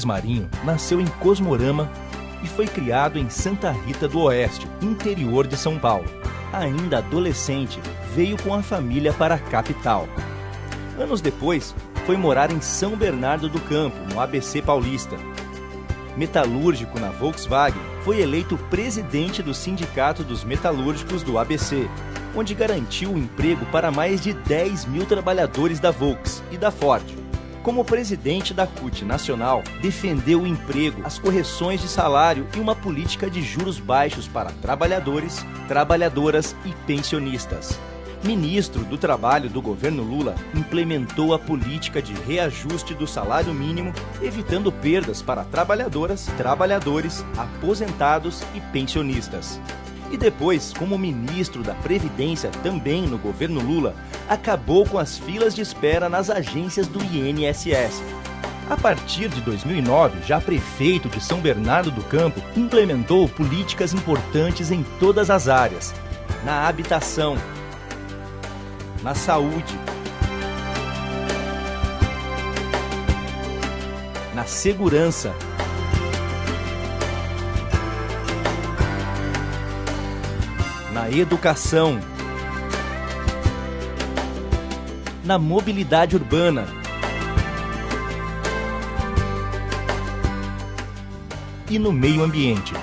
Luiz Marinho nasceu em Cosmorama e foi criado em Santa Rita do Oeste, interior de São Paulo. Ainda adolescente, veio com a família para a capital. Anos depois, foi morar em São Bernardo do Campo, no ABC Paulista. Metalúrgico na Volkswagen, foi eleito presidente do Sindicato dos Metalúrgicos do ABC, onde garantiu o emprego para mais de 10 mil trabalhadores da Volks e da Ford. Como presidente da CUT Nacional, defendeu o emprego, as correções de salário e uma política de juros baixos para trabalhadores, trabalhadoras e pensionistas. Ministro do Trabalho do governo Lula, implementou a política de reajuste do salário mínimo, evitando perdas para trabalhadoras, trabalhadores, aposentados e pensionistas. E depois, como ministro da Previdência também no governo Lula, acabou com as filas de espera nas agências do INSS. A partir de 2009, já prefeito de São Bernardo do Campo, implementou políticas importantes em todas as áreas: na habitação, na saúde, na segurança, na educação, na mobilidade urbana e no meio ambiente.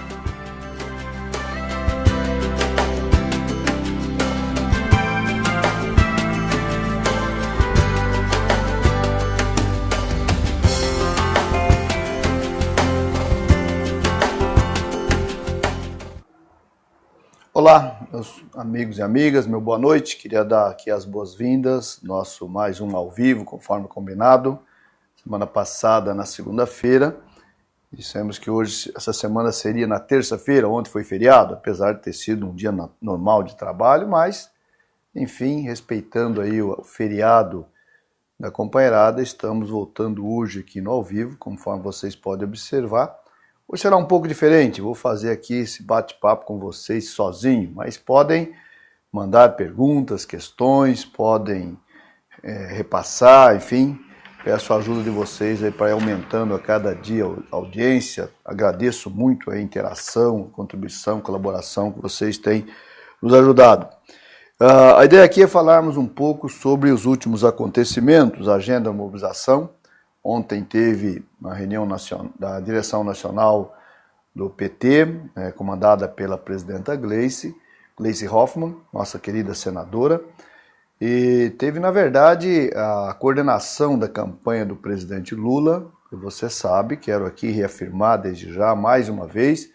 Olá, meus amigos e amigas, meu boa noite. Queria dar aqui as boas-vindas, nosso mais um ao vivo, conforme combinado. Semana passada, na segunda-feira, dissemos que hoje, essa semana seria na terça-feira, ontem foi feriado, apesar de ter sido um dia normal de trabalho, mas, enfim, respeitando aí o feriado da companheirada, estamos voltando hoje aqui no ao vivo, conforme vocês podem observar. Hoje será um pouco diferente, vou fazer aqui esse bate-papo com vocês sozinho, mas podem mandar perguntas, questões, podem repassar, enfim, peço a ajuda de vocês aí para ir aumentando a cada dia a audiência. Agradeço muito a interação, a contribuição, a colaboração que vocês têm nos ajudado. A ideia aqui é falarmos um pouco sobre os últimos acontecimentos, a agenda da mobilização. Ontem teve uma reunião da direção nacional do PT, comandada pela presidenta Gleisi Hoffmann, nossa querida senadora, e teve, na verdade, a coordenação da campanha do presidente Lula, que você sabe, quero aqui reafirmar desde já, mais uma vez,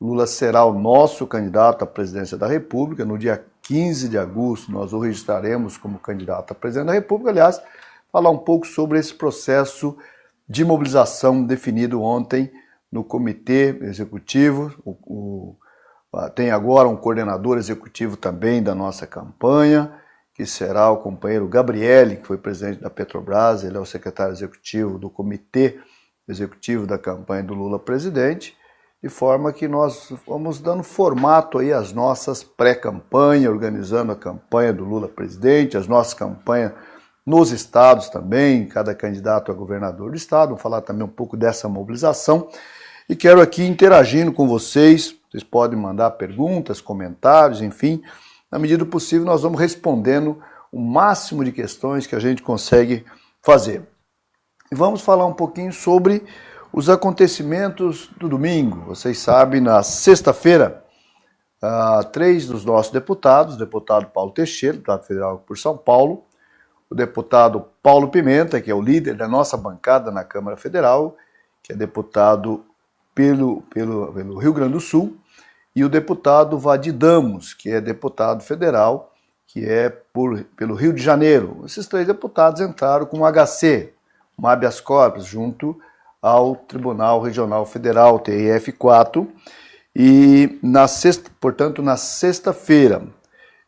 Lula será o nosso candidato à presidência da República. No dia 15 de agosto nós o registraremos como candidato à presidência da República. Aliás, falar um pouco sobre esse processo de mobilização definido ontem no comitê executivo. Tem agora um coordenador executivo também da nossa campanha, que será o companheiro Gabriele, que foi presidente da Petrobras, ele é o secretário executivo do comitê executivo da campanha do Lula presidente, de forma que nós vamos dando formato aí às nossas pré-campanhas, organizando a campanha do Lula presidente, as nossas campanhas nos estados também, cada candidato a governador do estado. Vou falar também um pouco dessa mobilização e quero aqui interagindo com vocês. Vocês podem mandar perguntas, comentários, enfim, na medida do possível nós vamos respondendo o máximo de questões que a gente consegue fazer. E vamos falar um pouquinho sobre os acontecimentos do domingo. Vocês sabem, na sexta-feira, 3 dos nossos deputados, o deputado Paulo Teixeira, deputado federal por São Paulo, o deputado Paulo Pimenta, que é o líder da nossa bancada na Câmara Federal, que é deputado pelo Rio Grande do Sul, e o deputado Vadi Damos, que é deputado federal, que é pelo Rio de Janeiro. Esses 3 deputados entraram com um HC, um habeas corpus, junto ao Tribunal Regional Federal, TRF4, e portanto na sexta-feira.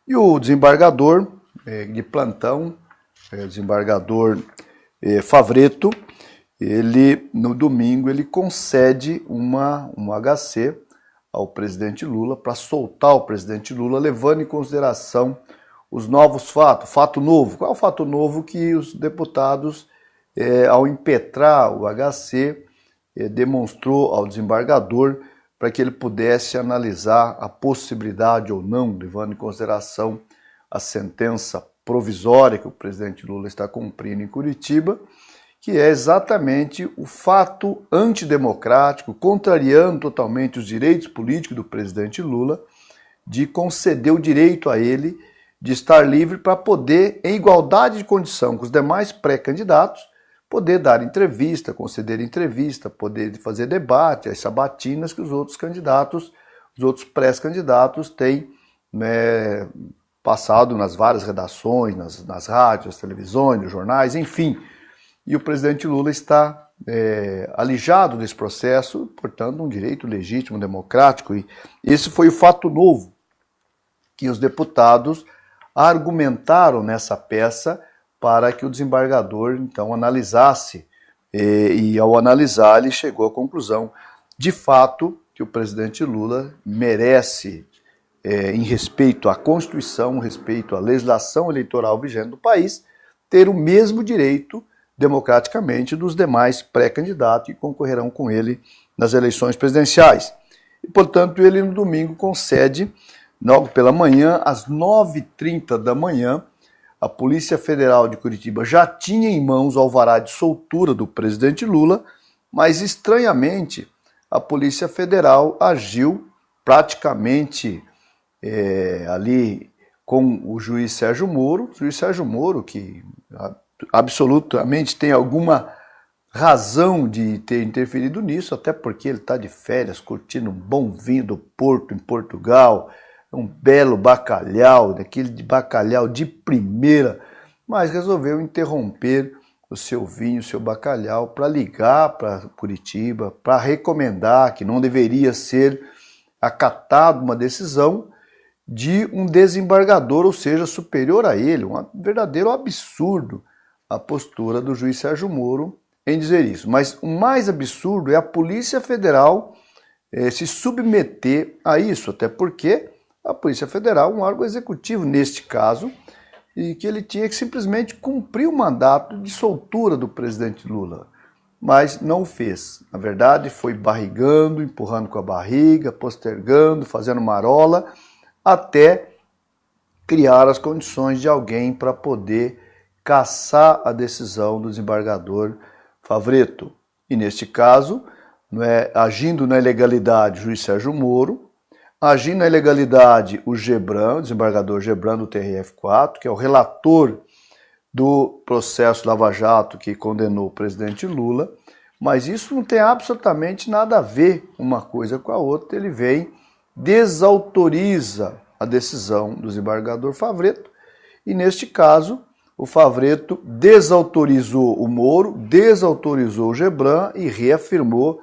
E o desembargador de plantão, desembargador Favreto, ele no domingo ele concede um HC ao presidente Lula para soltar o presidente Lula, levando em consideração os novos fatos. Fato novo. Qual é o fato novo? Que os deputados, ao impetrar o HC, demonstrou ao desembargador para que ele pudesse analisar a possibilidade ou não, levando em consideração a sentença provisória que o presidente Lula está cumprindo em Curitiba, que é exatamente o fato antidemocrático, contrariando totalmente os direitos políticos do presidente Lula, de conceder o direito a ele de estar livre para poder, em igualdade de condição com os demais pré-candidatos, poder dar entrevista, conceder entrevista, poder fazer debate, as sabatinas que os outros candidatos, os outros pré-candidatos têm, né, passado nas várias redações, nas rádios, nas televisões, nos jornais, enfim. E o presidente Lula está alijado desse processo, portanto, um direito legítimo, democrático. E esse foi o fato novo que os deputados argumentaram nessa peça para que o desembargador, então, analisasse. E ao analisar, ele chegou à conclusão, de fato, que o presidente Lula merece, em respeito à Constituição, respeito à legislação eleitoral vigente do país, ter o mesmo direito democraticamente dos demais pré-candidatos que concorrerão com ele nas eleições presidenciais. E, portanto, ele no domingo concede, logo pela manhã, às 9h30 da manhã, a Polícia Federal de Curitiba já tinha em mãos o alvará de soltura do presidente Lula, mas, estranhamente, a Polícia Federal agiu praticamente ali com o juiz Sérgio Moro, que absolutamente tem alguma razão de ter interferido nisso, até porque ele está de férias, curtindo um bom vinho do Porto, em Portugal, um belo bacalhau, daquele de bacalhau de primeira, mas resolveu interromper o seu vinho, o seu bacalhau, para ligar para Curitiba, para recomendar que não deveria ser acatada uma decisão de um desembargador, ou seja, superior a ele, um verdadeiro absurdo a postura do juiz Sérgio Moro em dizer isso. Mas o mais absurdo é a Polícia Federal se submeter a isso, até porque a Polícia Federal é um órgão executivo neste caso, e que ele tinha que simplesmente cumprir o mandato de soltura do presidente Lula, mas não o fez. Na verdade, foi barrigando, empurrando com a barriga, postergando, fazendo marola, até criar as condições de alguém para poder cassar a decisão do desembargador Favretto. E neste caso, agindo na ilegalidade o juiz Sérgio Moro, agindo na ilegalidade o Gebran, o desembargador Gebran do TRF4, que é o relator do processo Lava Jato que condenou o presidente Lula, mas isso não tem absolutamente nada a ver uma coisa com a outra. Ele vem, desautoriza a decisão do desembargador Favretto, e neste caso o Favretto desautorizou o Moro, desautorizou o Gebran e reafirmou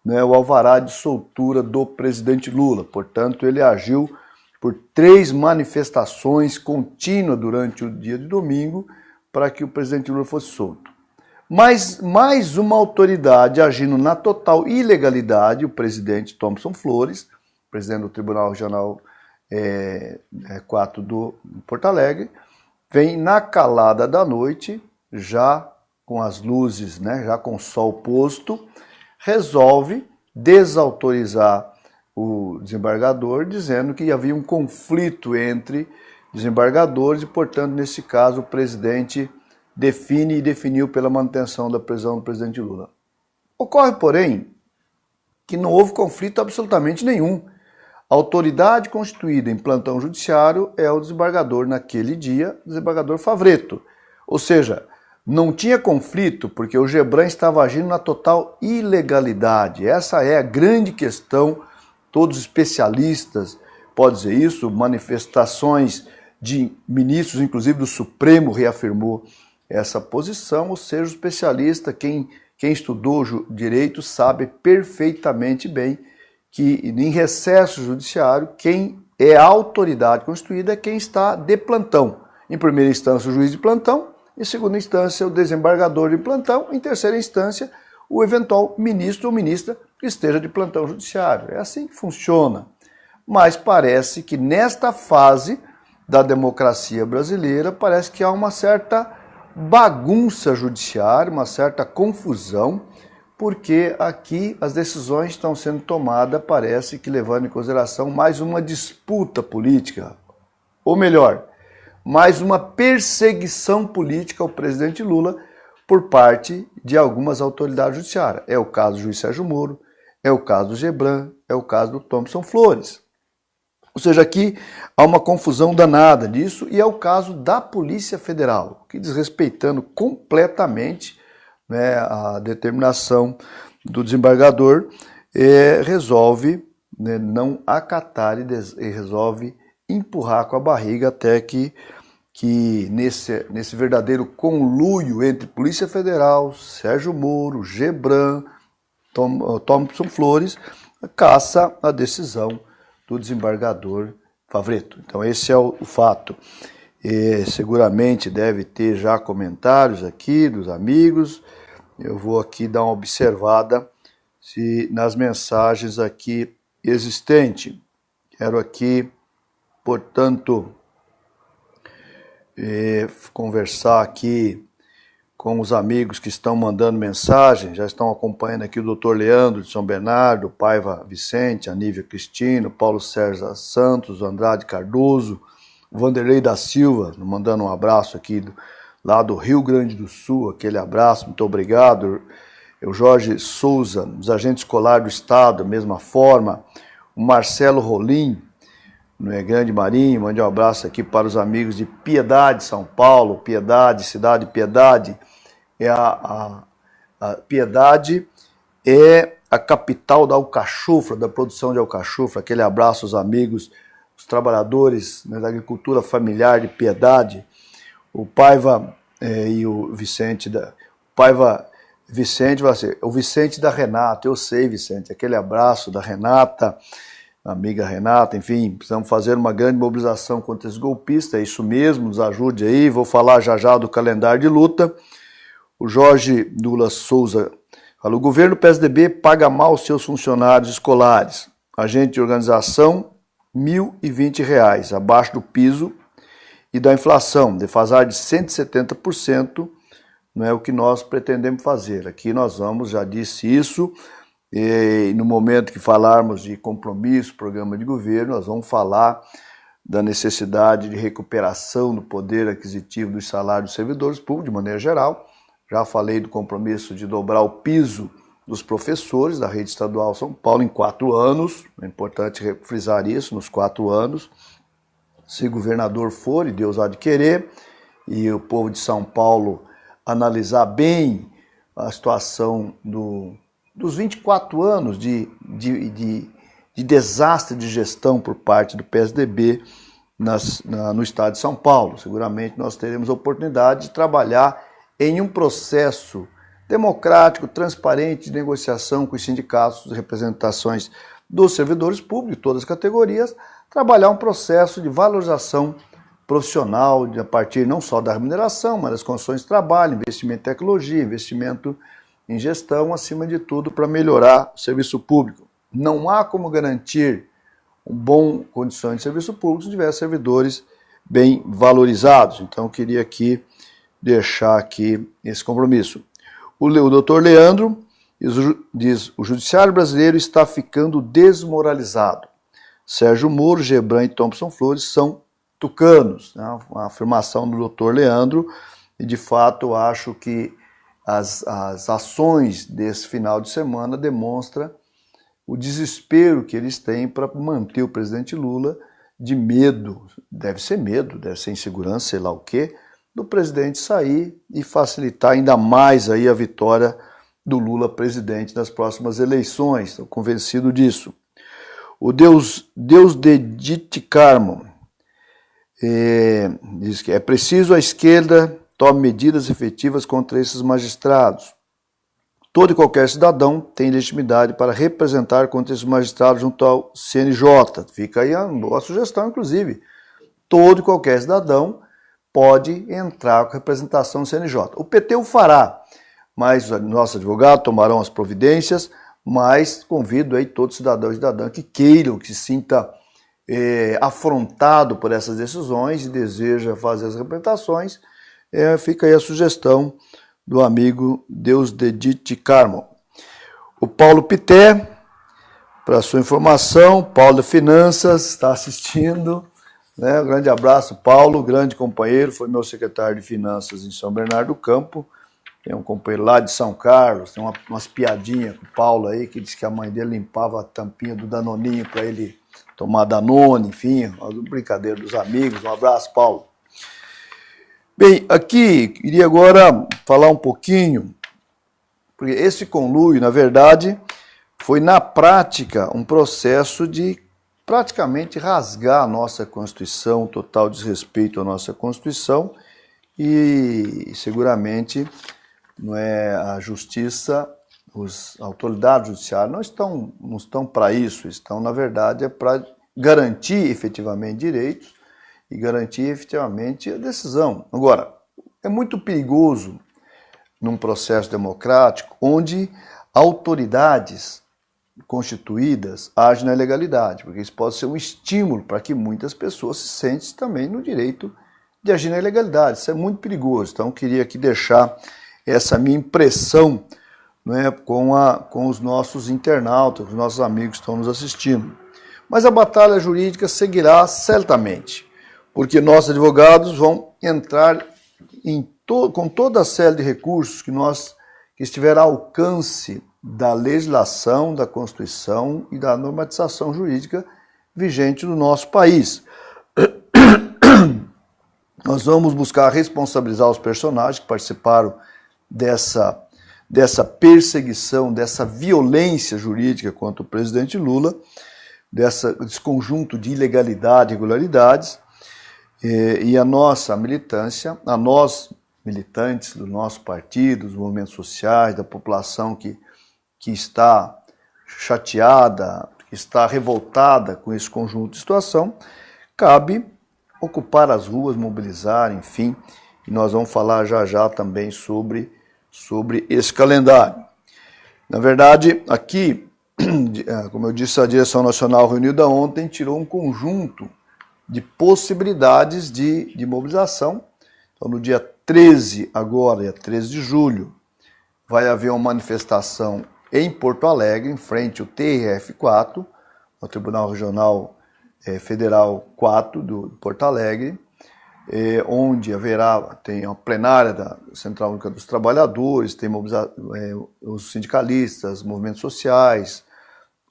o alvará de soltura do presidente Lula. Portanto, ele agiu por 3 manifestações contínuas durante o dia de domingo para que o presidente Lula fosse solto. Mas mais uma autoridade agindo na total ilegalidade, o presidente Thomson Flores, presidente do Tribunal Regional 4 do Porto Alegre, vem na calada da noite, já com as luzes, já com o sol posto, resolve desautorizar o desembargador, dizendo que havia um conflito entre desembargadores e, portanto, nesse caso, o presidente definiu pela manutenção da prisão do presidente Lula. Ocorre, porém, que não houve conflito absolutamente nenhum. A autoridade constituída em plantão judiciário é o desembargador naquele dia, o desembargador Favretto. Ou seja, não tinha conflito porque o Gebran estava agindo na total ilegalidade. Essa é a grande questão. Todos os especialistas podem dizer isso, manifestações de ministros, inclusive do Supremo, reafirmou essa posição. Ou seja, o especialista, quem estudou direito, sabe perfeitamente bem que em recesso judiciário, quem é a autoridade constituída é quem está de plantão. Em primeira instância, o juiz de plantão, em segunda instância, o desembargador de plantão, em terceira instância, o eventual ministro ou ministra que esteja de plantão judiciário. É assim que funciona. Mas parece que nesta fase da democracia brasileira, parece que há uma certa bagunça judiciária, uma certa confusão, porque aqui as decisões estão sendo tomadas, parece que levando em consideração mais uma disputa política, ou melhor, mais uma perseguição política ao presidente Lula por parte de algumas autoridades judiciárias. É o caso do juiz Sérgio Moro, é o caso do Gebran, é o caso do Thompson Flores. Ou seja, aqui há uma confusão danada disso e é o caso da Polícia Federal, que desrespeitando completamente, né, a determinação do desembargador, resolve, né, não acatar e resolve empurrar com a barriga até que nesse verdadeiro conluio entre Polícia Federal, Sérgio Moro, Gebran, Thompson Flores, caça a decisão do desembargador Favretto. Então esse é o fato. Seguramente deve ter já comentários aqui dos amigos. Eu vou aqui dar uma observada nas mensagens aqui existentes. Quero aqui, portanto, conversar aqui com os amigos que estão mandando mensagem, já estão acompanhando aqui o Dr. Leandro de São Bernardo, Paiva Vicente, a Nívia Cristino, Paulo Sérgio Santos, Andrade Cardoso, o Vanderlei da Silva, mandando um abraço aqui lá do Rio Grande do Sul, aquele abraço, muito obrigado. O Jorge Souza, dos agentes escolares do Estado, da mesma forma, o Marcelo Rolim, no Grande Marinho, mande um abraço aqui para os amigos de Piedade, São Paulo, Piedade, cidade de Piedade. A Piedade é a capital da alcachofra, da produção de alcachofra. Aquele abraço aos amigos, os trabalhadores, né, da agricultura familiar de Piedade. O Paiva e o Vicente, Paiva Vicente vai ser o Vicente da Renata, eu sei, Vicente, aquele abraço da Renata, amiga Renata, enfim, precisamos fazer uma grande mobilização contra esses golpistas, é isso mesmo, nos ajude aí, vou falar já do calendário de luta. O Jorge Lula Souza fala, o governo PSDB paga mal seus funcionários escolares, agente de organização, R$ 1.020, abaixo do piso e da inflação, defasagem de 170%, não é o que nós pretendemos fazer. Aqui nós vamos, já disse isso, e no momento que falarmos de compromisso, programa de governo, nós vamos falar da necessidade de recuperação do poder aquisitivo dos salários dos servidores públicos, de maneira geral. Já falei do compromisso de dobrar o piso dos professores da rede estadual São Paulo em 4 anos, é importante frisar isso, nos 4 anos. Se governador for, e Deus há de querer, e o povo de São Paulo analisar bem a situação dos 24 anos de desastre de gestão por parte do PSDB no estado de São Paulo. Seguramente nós teremos a oportunidade de trabalhar em um processo democrático, transparente, de negociação com os sindicatos, representações dos servidores públicos, de todas as categorias, trabalhar um processo de valorização profissional, a partir não só da remuneração, mas das condições de trabalho, investimento em tecnologia, investimento em gestão, acima de tudo, para melhorar o serviço público. Não há como garantir boas condições de serviço público se tiver servidores bem valorizados. Então, eu queria aqui deixar aqui esse compromisso. O doutor Leandro diz, o judiciário brasileiro está ficando desmoralizado. Sérgio Moro, Gebran e Thompson Flores são tucanos, né? Uma afirmação do doutor Leandro, e de fato eu acho que as ações desse final de semana demonstram o desespero que eles têm para manter o presidente Lula de medo, deve ser insegurança, sei lá o quê, do presidente sair e facilitar ainda mais aí a vitória do Lula presidente nas próximas eleições, estou convencido disso. O Deus Dedite Carmo diz que é preciso a esquerda tome medidas efetivas contra esses magistrados. Todo e qualquer cidadão tem legitimidade para representar contra esses magistrados junto ao CNJ. Fica aí a boa sugestão, inclusive. Todo e qualquer cidadão pode entrar com representação no CNJ. O PT o fará, mas nossos advogados tomarão as providências, mas convido aí todo cidadão e cidadã que queiram, que se sinta afrontado por essas decisões e deseja fazer as representações, fica aí a sugestão do amigo Deus Dedite Carmo. O Paulo Pité, para sua informação, Paulo Finanças, está assistindo. Um grande abraço, Paulo, grande companheiro, foi meu secretário de Finanças em São Bernardo do Campo. Tem um companheiro lá de São Carlos, tem umas piadinhas com o Paulo aí, que disse que a mãe dele limpava a tampinha do Danoninho para ele tomar Danone, enfim, uma brincadeira dos amigos. Um abraço, Paulo. Bem, aqui queria agora falar um pouquinho, porque esse conluio, na verdade, foi na prática um processo de praticamente rasgar a nossa Constituição, total desrespeito à nossa Constituição, e seguramente a Justiça, as autoridades judiciárias não estão para isso, estão, na verdade, para garantir efetivamente direitos e garantir efetivamente a decisão. Agora, é muito perigoso num processo democrático onde autoridades constituídas agem na ilegalidade, porque isso pode ser um estímulo para que muitas pessoas se sentem também no direito de agir na ilegalidade. Isso é muito perigoso. Então, eu queria aqui deixar essa minha impressão com os nossos internautas, os nossos amigos que estão nos assistindo. Mas a batalha jurídica seguirá certamente, porque nossos advogados vão entrar com toda a série de recursos que estiver ao alcance da legislação, da Constituição e da normatização jurídica vigente no nosso país. Nós vamos buscar responsabilizar os personagens que participaram dessa perseguição, dessa violência jurídica contra o presidente Lula, desse conjunto de ilegalidade e irregularidades, e a nossa militância, a nós militantes do nosso partido, dos movimentos sociais, da população que está chateada, que está revoltada com esse conjunto de situação, cabe ocupar as ruas, mobilizar, enfim, e nós vamos falar já também sobre esse calendário. Na verdade, aqui, como eu disse, a Direção Nacional reunida ontem tirou um conjunto de possibilidades de mobilização. Então, no dia 13, agora, dia 13 de julho, vai haver uma manifestação em Porto Alegre, em frente ao TRF4, o Tribunal Regional Federal 4 do Porto Alegre, onde tem a plenária da Central Única dos Trabalhadores, tem os sindicalistas, movimentos sociais,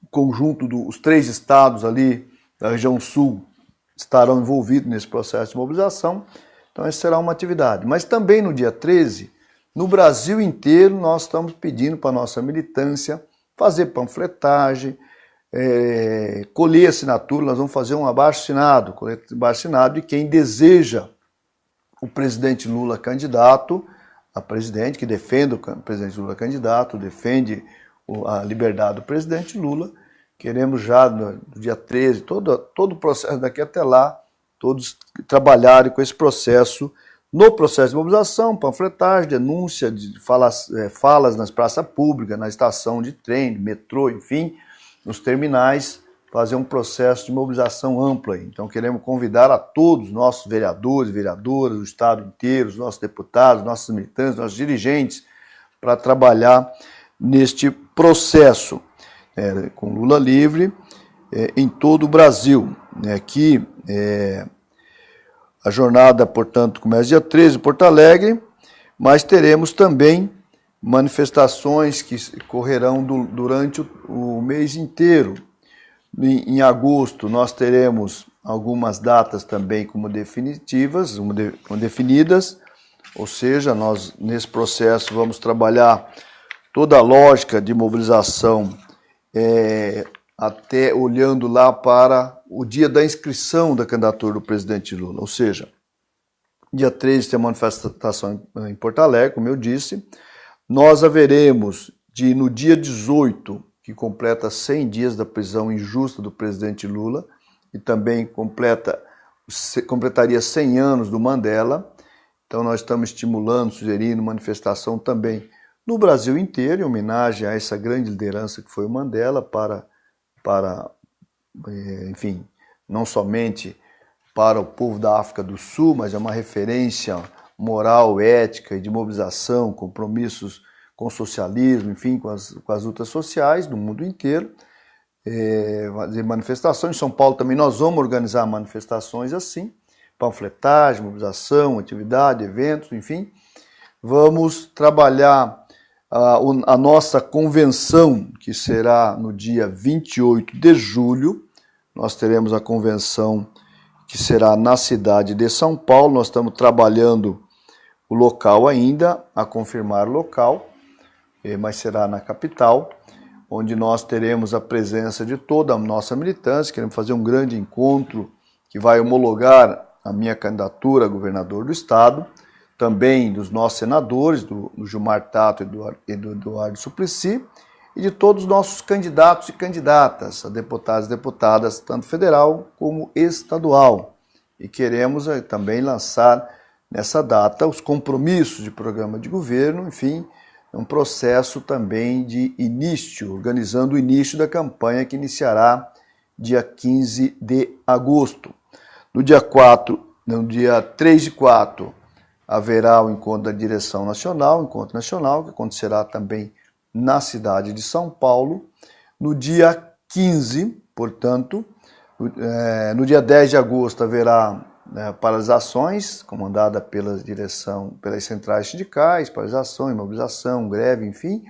o conjunto dos 3 estados ali da região sul estarão envolvidos nesse processo de mobilização. Então, essa será uma atividade. Mas também no dia 13, no Brasil inteiro, nós estamos pedindo para a nossa militância fazer panfletagem, colher assinatura. Nós vamos fazer um abaixo-assinado, de quem deseja o presidente Lula candidato a presidente, que defende o presidente Lula candidato, defende a liberdade do presidente Lula. Queremos já no dia 13, todo o processo daqui até lá, todos trabalharem com esse processo, no processo de mobilização, panfletagem, denúncia, falas nas praças públicas, na estação de trem, metrô, enfim, nos terminais, fazer um processo de mobilização ampla. Então, queremos convidar a todos, nossos vereadores, vereadoras, o Estado inteiro, os nossos deputados, nossos militantes, nossos dirigentes, para trabalhar neste processo, com Lula livre, em todo o Brasil. Aqui, a jornada, portanto, começa dia 13 em Porto Alegre, mas teremos também manifestações que correrão durante o mês inteiro. Em agosto, nós teremos algumas datas também como definitivas, como definidas, ou seja, nós nesse processo vamos trabalhar toda a lógica de mobilização, até olhando lá para o dia da inscrição da candidatura do presidente Lula, ou seja, dia 13 tem a manifestação em Porto Alegre, como eu disse, nós haveremos no dia 18, que completa 100 dias da prisão injusta do presidente Lula, e também completaria 100 anos do Mandela. Então nós estamos estimulando, sugerindo manifestação também no Brasil inteiro, em homenagem a essa grande liderança que foi o Mandela, para enfim, não somente para o povo da África do Sul, mas é uma referência moral, ética e de mobilização, compromissos com o socialismo, enfim, com as lutas sociais do mundo inteiro. Fazer manifestações. Em São Paulo também nós vamos organizar manifestações assim, panfletagem, mobilização, atividade, eventos, enfim. Vamos trabalhar a nossa convenção, que será no dia 28 de julho. Nós teremos a convenção que será na cidade de São Paulo. Nós estamos trabalhando o local ainda, a confirmar o local, mas será na capital, onde nós teremos a presença de toda a nossa militância. Queremos fazer um grande encontro que vai homologar a minha candidatura a governador do estado, também dos nossos senadores, do Gilmar Tato e do Eduardo Suplicy, e de todos os nossos candidatos e candidatas, a deputados e deputadas, tanto federal como estadual. E queremos também lançar nessa data os compromissos de programa de governo, enfim, um processo também de início, organizando o início da campanha que iniciará dia 15 de agosto. No dia 3 de 4, haverá o encontro da direção nacional, encontro nacional, que acontecerá também na cidade de São Paulo. No dia 15, portanto, no dia 10 de agosto haverá paralisações, comandada pelas centrais sindicais, paralisação, imobilização, greve, enfim,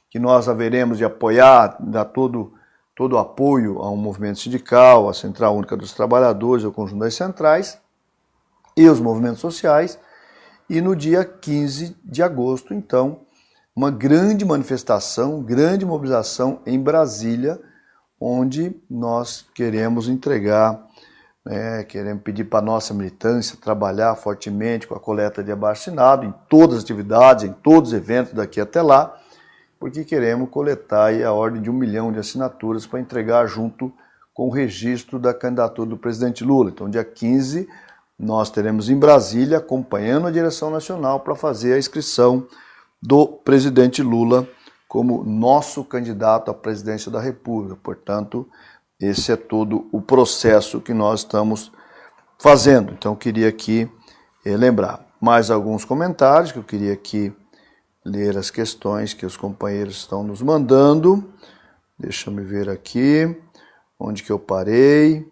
que nós haveremos de apoiar, dar todo o apoio ao movimento sindical, à Central Única dos Trabalhadores, ao conjunto das centrais e os movimentos sociais. E no dia 15 de agosto, então, uma grande manifestação, grande mobilização em Brasília, onde nós queremos entregar, queremos pedir para a nossa militância trabalhar fortemente com a coleta de abaixo-assinado em todas as atividades, em todos os eventos daqui até lá, porque queremos coletar aí a ordem de 1 milhão de assinaturas para entregar junto com o registro da candidatura do presidente Lula. Então, dia 15, nós teremos em Brasília, acompanhando a direção nacional, para fazer a inscrição do presidente Lula como nosso candidato à presidência da República. Portanto, esse é todo o processo que nós estamos fazendo. Então, eu queria aqui lembrar mais alguns comentários, que eu queria aqui ler as questões que os companheiros estão nos mandando. Deixa eu me ver aqui, onde que eu parei.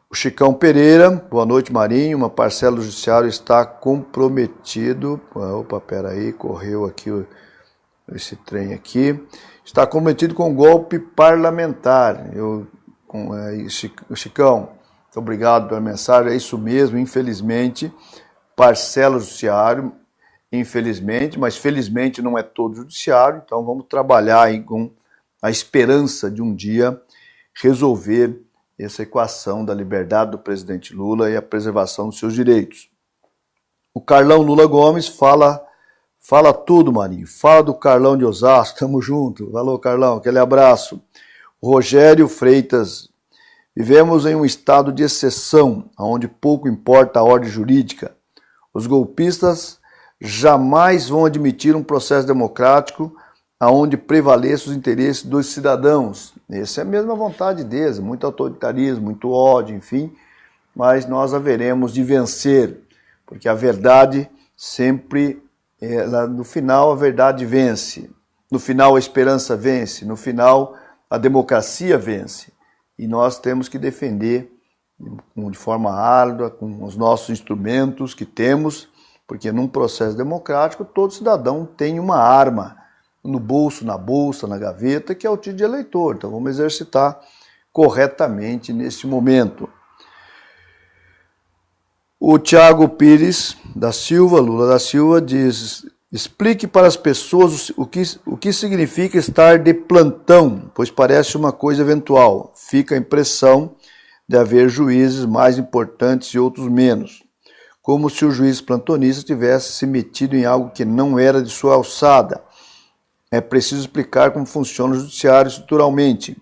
O Chicão Pereira, boa noite, Marinho. Uma parcela do judiciário está comprometido. Opa, peraí, correu aqui esse trem aqui. Está comprometido com golpe parlamentar. Chicão, muito obrigado pela mensagem. É isso mesmo, infelizmente, parcela do judiciário, infelizmente, mas felizmente não é todo o judiciário. Então vamos trabalhar aí com a esperança de um dia resolver essa equação da liberdade do presidente Lula e a preservação dos seus direitos. O Carlão Lula Gomes fala tudo, Marinho. Fala do Carlão de Osasco, tamo junto. Valeu, Carlão, aquele abraço. Rogério Freitas, vivemos em um estado de exceção, onde pouco importa a ordem jurídica. Os golpistas jamais vão admitir um processo democrático aonde prevaleçam os interesses dos cidadãos. Essa é a mesma vontade deles, muito autoritarismo, muito ódio, enfim, mas nós haveremos de vencer, porque a verdade sempre, no final a verdade vence, no final a esperança vence, no final a democracia vence, e nós temos que defender de forma árdua, com os nossos instrumentos que temos, porque num processo democrático todo cidadão tem uma arma, no bolso, na bolsa, na gaveta, que é o título de eleitor. Então vamos exercitar corretamente neste momento. O Tiago Pires da Silva, Lula da Silva, diz: explique para as pessoas o que significa estar de plantão, pois parece uma coisa eventual. Fica a impressão de haver juízes mais importantes e outros menos, como se o juiz plantonista tivesse se metido em algo que não era de sua alçada. É preciso explicar como funciona o judiciário estruturalmente,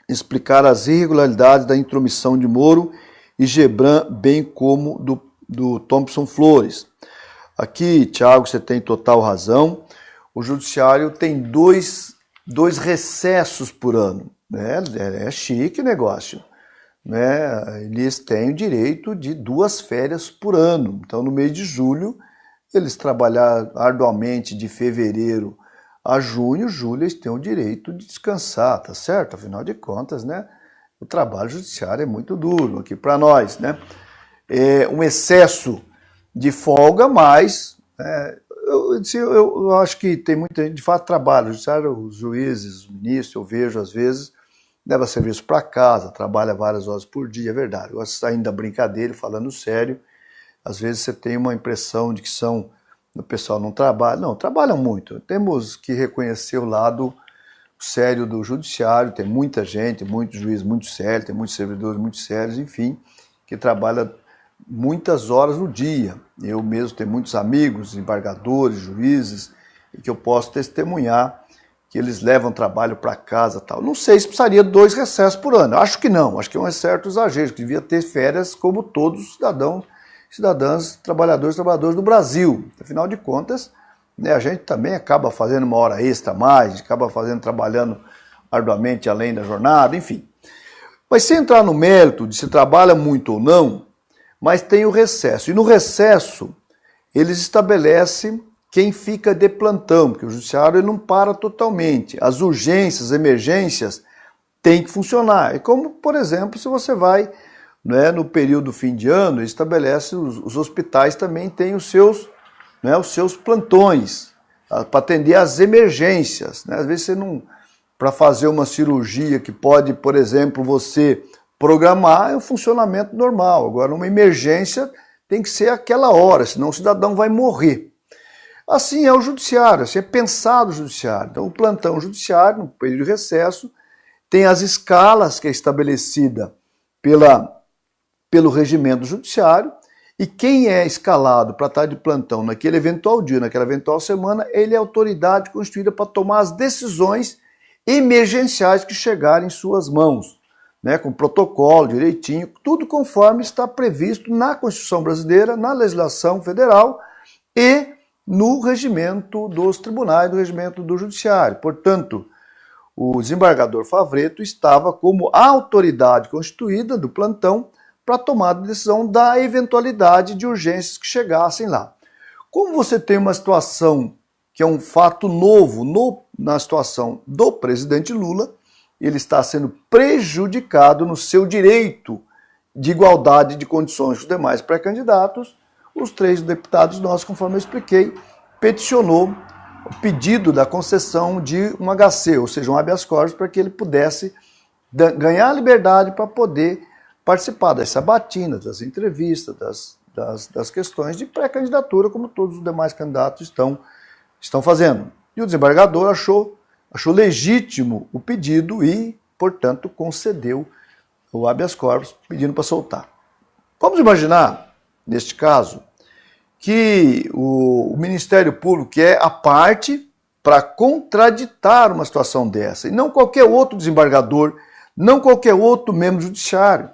explicar as irregularidades da intromissão de Moro e Gebran, bem como do Thompson Flores. Aqui, Tiago, você tem total razão. O judiciário tem dois recessos por ano. Né? É chique o negócio. Né? Eles têm o direito de 2 férias por ano. Então, no mês de julho, eles trabalham arduamente de fevereiro a junho, julho, eles têm o direito de descansar, tá certo? Afinal de contas, né, o trabalho judiciário é muito duro aqui para nós, né? É um excesso de folga, mas eu acho que tem muita gente, de fato, trabalha. O judiciário, os juízes, os ministros, eu vejo às vezes, leva serviço para casa, trabalha várias horas por dia, é verdade. Eu saindo da brincadeira, falando sério, às vezes você tem uma impressão de que o pessoal não trabalha. Não, trabalham muito. Temos que reconhecer o lado sério do judiciário, tem muita gente, muitos juízes muito sérios, tem muitos servidores muito sérios, enfim, que trabalham muitas horas no dia. Eu mesmo tenho muitos amigos, embargadores, juízes, e que eu posso testemunhar que eles levam trabalho para casa e tal. Não sei se precisaria de 2 recessos por ano. Acho que não, acho que é um certo exagero, que devia ter férias como todos os cidadãs, trabalhadores do Brasil. Afinal de contas, né, a gente também acaba fazendo uma hora extra a mais, acaba trabalhando arduamente além da jornada, enfim. Mas sem entrar no mérito de se trabalha muito ou não, mas tem o recesso. E no recesso, eles estabelecem quem fica de plantão, porque o judiciário ele não para totalmente. As urgências, as emergências têm que funcionar. É como, por exemplo, se você vai, né, no período fim de ano, estabelece, os hospitais também têm os seus plantões para atender às emergências. Né? Às vezes você não, para fazer uma cirurgia que pode, por exemplo, você programar, é o funcionamento normal. Agora, uma emergência tem que ser aquela hora, senão o cidadão vai morrer. Assim é o judiciário, assim é pensado o judiciário. Então, o plantão judiciário, no período de recesso, tem as escalas que é estabelecida pelo regimento judiciário, e quem é escalado para estar de plantão naquele eventual dia, naquela eventual semana, ele é a autoridade constituída para tomar as decisões emergenciais que chegarem em suas mãos, né, com protocolo direitinho, tudo conforme está previsto na Constituição brasileira, na legislação federal e no regimento dos tribunais, no regimento do judiciário. Portanto, o desembargador Favretto estava como a autoridade constituída do plantão para tomar a decisão da eventualidade de urgências que chegassem lá. Como você tem uma situação que é um fato novo na situação do presidente Lula, ele está sendo prejudicado no seu direito de igualdade de condições com os demais pré-candidatos. Os 3 deputados nossos, conforme eu expliquei, peticionou o pedido da concessão de um HC, ou seja, um habeas corpus, para que ele pudesse ganhar a liberdade para poder participar das sabatinas, das entrevistas, das questões de pré-candidatura, como todos os demais candidatos estão fazendo. E o desembargador achou legítimo o pedido e, portanto, concedeu o habeas corpus pedindo para soltar. Vamos imaginar, neste caso, que o Ministério Público, que é a parte para contraditar uma situação dessa, e não qualquer outro desembargador, não qualquer outro membro do judiciário.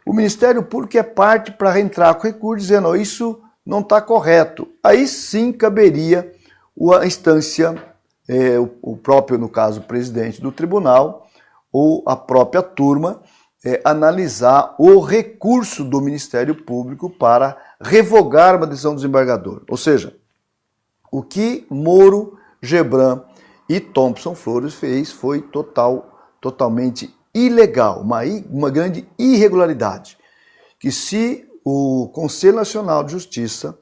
O Ministério Público é parte para entrar com recurso dizendo, isso não está correto. Aí sim caberia a instância, o próprio, no caso, o presidente do tribunal, ou a própria turma, analisar o recurso do Ministério Público para revogar uma decisão do desembargador. Ou seja, o que Moro, Gebran e Thompson Flores fez foi totalmente ilegal, uma grande irregularidade. Que se o Conselho Nacional de Justiça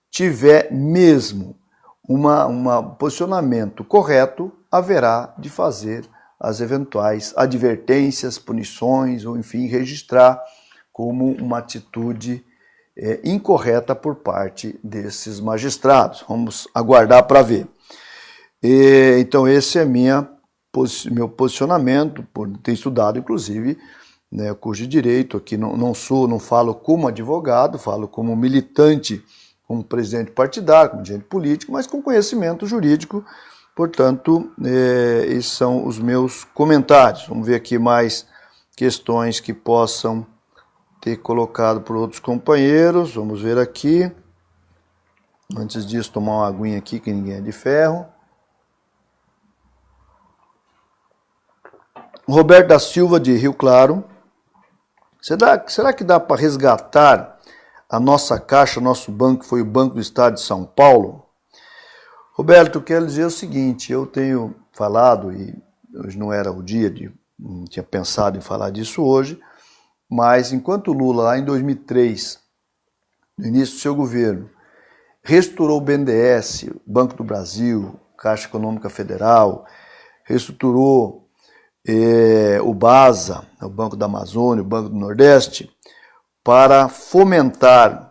tiver mesmo um posicionamento correto, haverá de fazer as eventuais advertências, punições, ou enfim, registrar como uma atitude incorreta por parte desses magistrados. Vamos aguardar para ver. Então esse é meu posicionamento, por ter estudado, inclusive, né, o curso de Direito. Aqui não falo como advogado, falo como militante, como presidente partidário, como dirigente político, mas com conhecimento jurídico. Portanto, esses são os meus comentários. Vamos ver aqui mais questões que possam ter colocado por outros companheiros. Vamos ver aqui. Antes disso, tomar uma aguinha aqui, que ninguém é de ferro. Roberto da Silva, de Rio Claro. Será que dá para resgatar a nossa caixa, nosso banco, que foi o Banco do Estado de São Paulo? Roberto, quero dizer o seguinte, eu tenho falado, e hoje não era o dia, não tinha pensado em falar disso hoje, mas enquanto Lula, lá em 2003, no início do seu governo, reestruturou o BNDES, o Banco do Brasil, Caixa Econômica Federal, reestruturou o BASA, o Banco da Amazônia, o Banco do Nordeste, para fomentar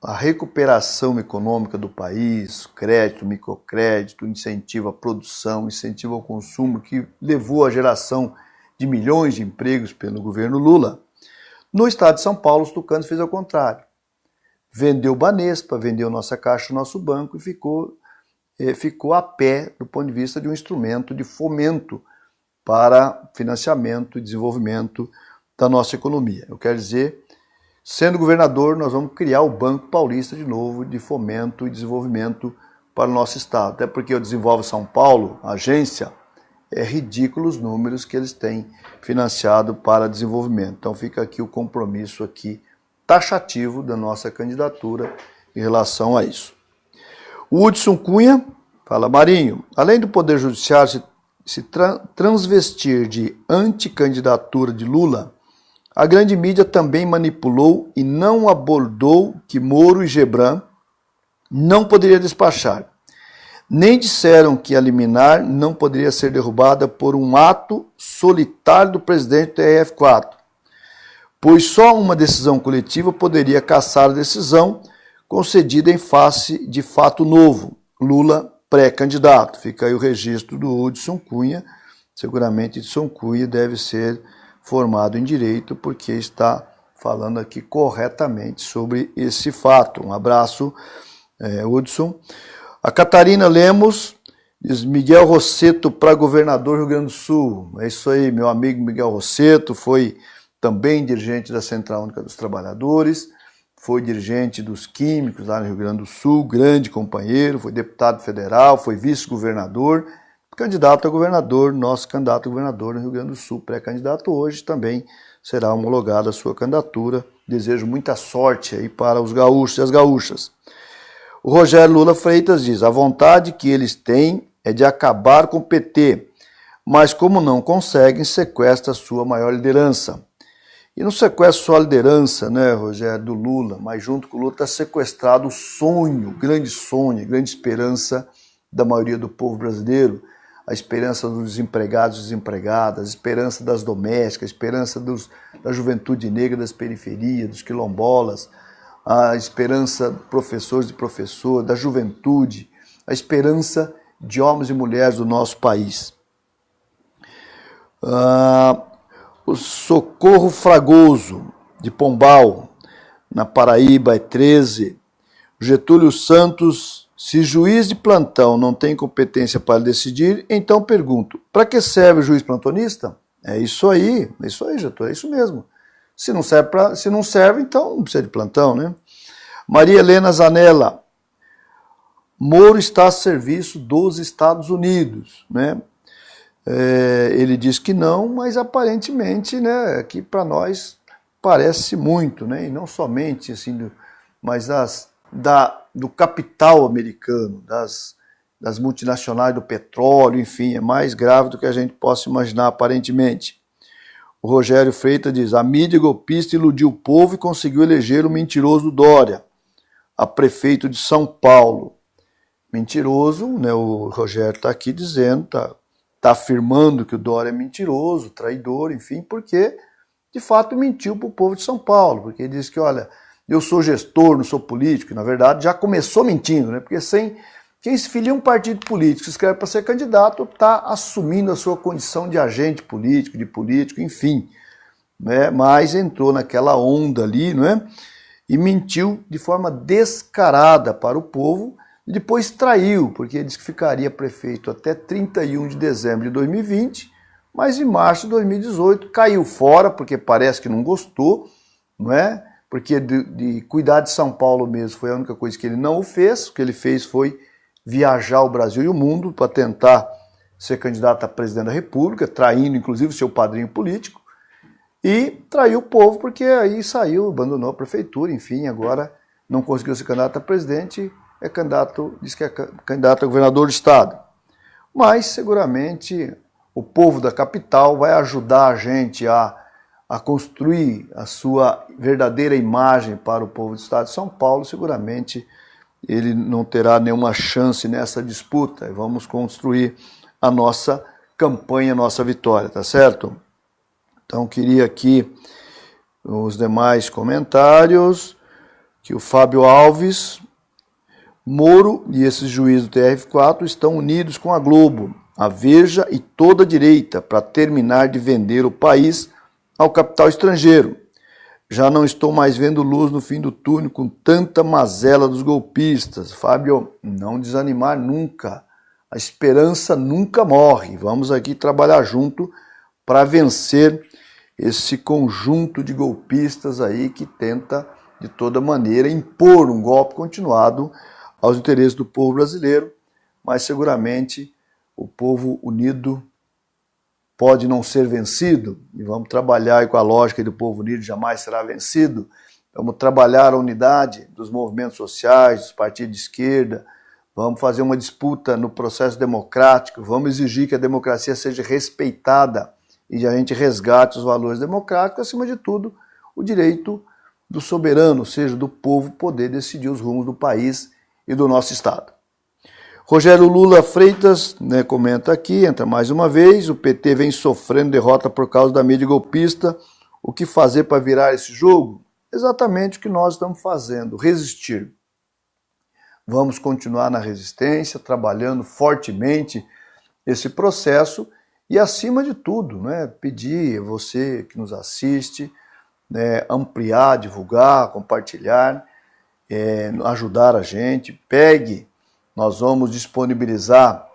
a recuperação econômica do país, crédito, microcrédito, incentivo à produção, incentivo ao consumo, que levou à geração de milhões de empregos pelo governo Lula. No estado de São Paulo, os tucanos fez ao contrário. Vendeu o Banespa, vendeu nossa Caixa, nosso banco e ficou a pé do ponto de vista de um instrumento de fomento para financiamento e desenvolvimento da nossa economia. Eu quero dizer, sendo governador, nós vamos criar o Banco Paulista de novo de fomento e desenvolvimento para o nosso estado. Até porque o Desenvolve São Paulo, a agência, é ridículo os números que eles têm financiado para desenvolvimento. Então fica aqui o compromisso aqui taxativo da nossa candidatura em relação a isso. O Hudson Cunha fala, Marinho, além do Poder Judiciário se transvestir de anticandidatura de Lula, a grande mídia também manipulou e não abordou que Moro e Gebran não poderia despachar. Nem disseram que a liminar não poderia ser derrubada por um ato solitário do presidente do TRF4, pois só uma decisão coletiva poderia cassar a decisão concedida em face de fato novo, Lula pré-candidato. Fica aí o registro do Hudson Cunha, seguramente Hudson Cunha deve ser formado em Direito, porque está falando aqui corretamente sobre esse fato. Um abraço, Hudson. A Catarina Lemos diz, Miguel Rosseto para governador do Rio Grande do Sul. É isso aí, meu amigo Miguel Rosseto, foi também dirigente da Central Única dos Trabalhadores, foi dirigente dos Químicos lá no Rio Grande do Sul, grande companheiro, foi deputado federal, foi vice-governador, candidato a governador, nosso candidato a governador no Rio Grande do Sul, pré-candidato hoje, também será homologada a sua candidatura. Desejo muita sorte aí para os gaúchos e as gaúchas. O Rogério Lula Freitas diz, a vontade que eles têm é de acabar com o PT, mas como não conseguem, sequestra a sua maior liderança. E não sequestra só a liderança, né, Rogério, do Lula, mas junto com o Lula está sequestrado o sonho, a grande esperança da maioria do povo brasileiro, a esperança dos desempregados e desempregadas, a esperança das domésticas, a esperança da juventude negra das periferias, dos quilombolas, a esperança de professores e professoras, da juventude, a esperança de homens e mulheres do nosso país. O Socorro Fragoso, de Pombal, na Paraíba, é 13. Getúlio Santos, se juiz de plantão não tem competência para decidir, então pergunto, para que serve o juiz plantonista? É isso aí, Getúlio, é isso mesmo. Se não serve, então não precisa de plantão, né? Maria Helena Zanella, Moro está a serviço dos Estados Unidos, né? Ele diz que não, mas aparentemente, né, aqui para nós parece muito, né? E não somente assim, mas do capital americano, das multinacionais do petróleo, enfim, é mais grave do que a gente possa imaginar aparentemente. O Rogério Freitas diz, a mídia golpista iludiu o povo e conseguiu eleger o mentiroso Dória, a prefeito de São Paulo. Mentiroso, né, o Rogério está aqui dizendo, está afirmando que o Dória é mentiroso, traidor, enfim, porque de fato mentiu para o povo de São Paulo, porque ele disse que, olha, eu sou gestor, não sou político, e na verdade já começou mentindo, né? Porque quem se filia a um partido político, se inscreve para ser candidato, está assumindo a sua condição de agente político, de político, enfim, né? Mas entrou naquela onda ali, não é? E mentiu de forma descarada para o povo, e depois traiu, porque disse que ficaria prefeito até 31 de dezembro de 2020, mas em março de 2018 caiu fora, porque parece que não gostou, não é? Porque de cuidar de São Paulo mesmo foi a única coisa que ele não fez. O que ele fez foi viajar o Brasil e o mundo para tentar ser candidato a presidente da República, traindo inclusive seu padrinho político, e traiu o povo porque aí saiu, abandonou a prefeitura, enfim, agora não conseguiu ser candidato a presidente, diz que é candidato a governador do estado. Mas, seguramente, o povo da capital vai ajudar a gente a construir a sua verdadeira imagem para o povo do estado de São Paulo. Seguramente, ele não terá nenhuma chance nessa disputa. Vamos construir a nossa campanha, a nossa vitória, tá certo? Então, queria aqui os demais comentários, que o Fábio Alves, Moro e esses juízes do TRF4 estão unidos com a Globo, a Veja e toda a direita para terminar de vender o país ao capital estrangeiro. Já não estou mais vendo luz no fim do túnel com tanta mazela dos golpistas. Fábio, não desanimar nunca. A esperança nunca morre. Vamos aqui trabalhar junto para vencer esse conjunto de golpistas aí que tenta, de toda maneira, impor um golpe continuado aos interesses do povo brasileiro, mas seguramente o povo unido pode não ser vencido, e vamos trabalhar com a lógica do povo unido jamais será vencido. Vamos trabalhar a unidade dos movimentos sociais, dos partidos de esquerda, vamos fazer uma disputa no processo democrático, vamos exigir que a democracia seja respeitada e a gente resgate os valores democráticos, acima de tudo, o direito do soberano, ou seja, do povo, poder decidir os rumos do país e do nosso estado. Rogério Lula Freitas, comenta aqui, entra mais uma vez, o PT vem sofrendo derrota por causa da mídia golpista, o que fazer para virar esse jogo? Exatamente o que nós estamos fazendo, resistir. Vamos continuar na resistência, trabalhando fortemente esse processo e, acima de tudo, pedir a você que nos assiste, ampliar, divulgar, compartilhar, ajudar a gente. Pegue, nós vamos disponibilizar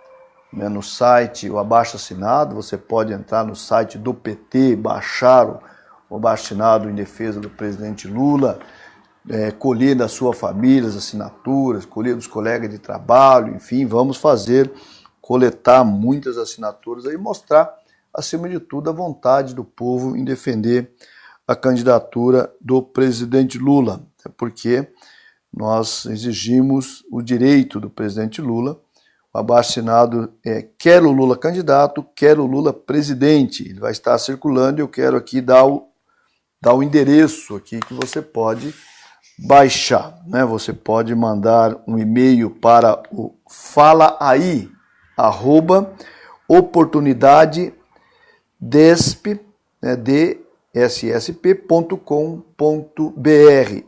no site o abaixo-assinado, você pode entrar no site do PT, baixar o abaixo-assinado em defesa do presidente Lula, colher da sua família as assinaturas, colher dos colegas de trabalho, enfim, vamos coletar muitas assinaturas e mostrar, acima de tudo, a vontade do povo em defender a candidatura do presidente Lula, porque nós exigimos o direito do presidente Lula. O abaixo-assinado quero o Lula candidato, quero o Lula presidente. Ele vai estar circulando e eu quero aqui dar o endereço aqui que você pode baixar. Você pode mandar um e-mail para o falaai@oportunidadesp.com.br.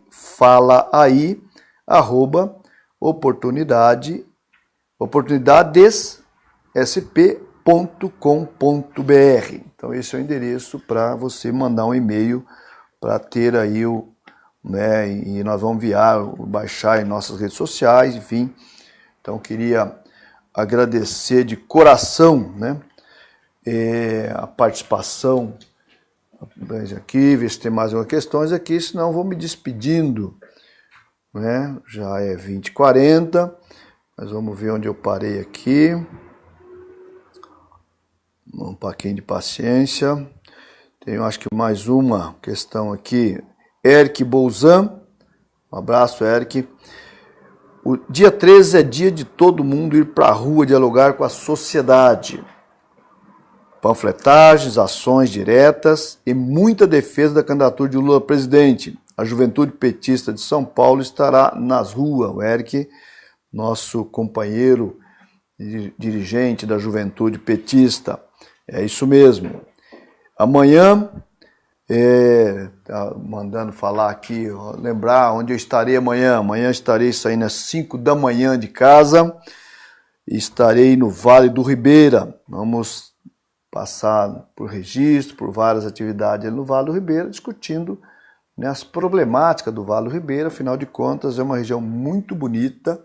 oportunidadesp.com.br. Então esse é o endereço para você mandar um e-mail para ter aí e nós vamos baixar em nossas redes sociais, enfim. Então queria agradecer de coração, a participação aqui, ver se tem mais algumas questões aqui, senão eu vou me despedindo, já é 20h40, mas vamos ver onde eu parei aqui, um pouquinho de paciência. Tenho acho que mais uma questão aqui, Eric Bolzan, um abraço, Eric. O dia 13 é dia de todo mundo ir para a rua dialogar com a sociedade. Panfletagens, ações diretas e muita defesa da candidatura de Lula presidente. A juventude petista de São Paulo estará nas ruas. O Eric, nosso companheiro dirigente da juventude petista. É isso mesmo. Amanhã, mandando falar aqui, lembrar onde eu estarei amanhã. Amanhã estarei saindo às 5 da manhã de casa. Estarei no Vale do Ribeira. Vamos passar por registro, por várias atividades no Vale do Ribeira, discutindo as problemáticas do Vale do Ribeira. Afinal de contas, é uma região muito bonita,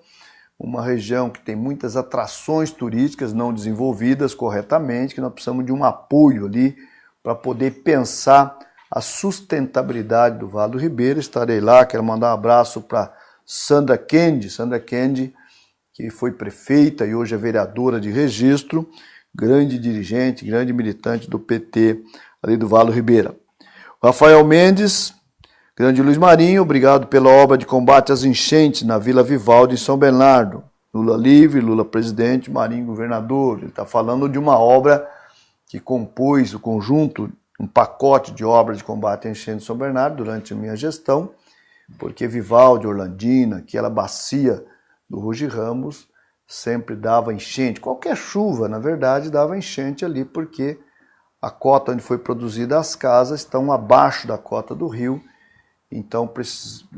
uma região que tem muitas atrações turísticas não desenvolvidas corretamente, que nós precisamos de um apoio ali para poder pensar a sustentabilidade do Vale do Ribeira. Estarei lá, quero mandar um abraço para Sandra Kendi, que foi prefeita e hoje é vereadora de Registro, grande dirigente, grande militante do PT ali do Vale do Ribeira. O Rafael Mendes, Grande Luiz Marinho, obrigado pela obra de combate às enchentes na Vila Vivaldi, em São Bernardo. Lula livre, Lula presidente, Marinho governador. Ele está falando de uma obra que compôs o conjunto, um pacote de obras de combate à enchente de São Bernardo durante a minha gestão, porque Vivaldi, Orlandina, aquela bacia do Ruge Ramos, sempre dava enchente. Qualquer chuva, na verdade, dava enchente ali, porque a cota onde foi produzida as casas estão abaixo da cota do rio. Então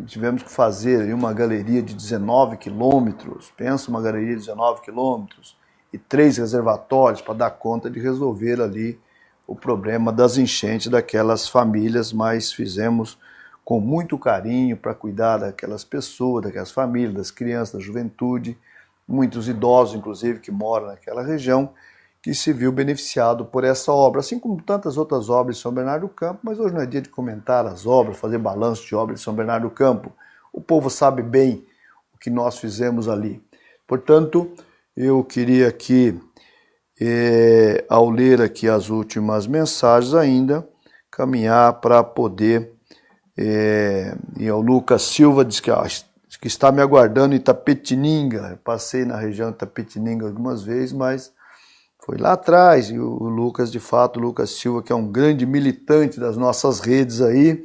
tivemos que fazer uma galeria de 19 quilômetros, pensa uma galeria de 19 quilômetros, e 3 reservatórios para dar conta de resolver ali o problema das enchentes daquelas famílias, mas fizemos com muito carinho para cuidar daquelas pessoas, daquelas famílias, das crianças, da juventude, muitos idosos, inclusive, que moram naquela região, que se viu beneficiado por essa obra, assim como tantas outras obras de São Bernardo do Campo, mas hoje não é dia de comentar as obras, fazer balanço de obras de São Bernardo do Campo. O povo sabe bem o que nós fizemos ali. Portanto, eu queria aqui, ao ler aqui as últimas mensagens ainda, caminhar para poder... e o Lucas Silva diz que está me aguardando em Itapetininga. Eu passei na região de Itapetininga algumas vezes, mas... foi lá atrás, e o Lucas, de fato, o Lucas Silva, que é um grande militante das nossas redes aí,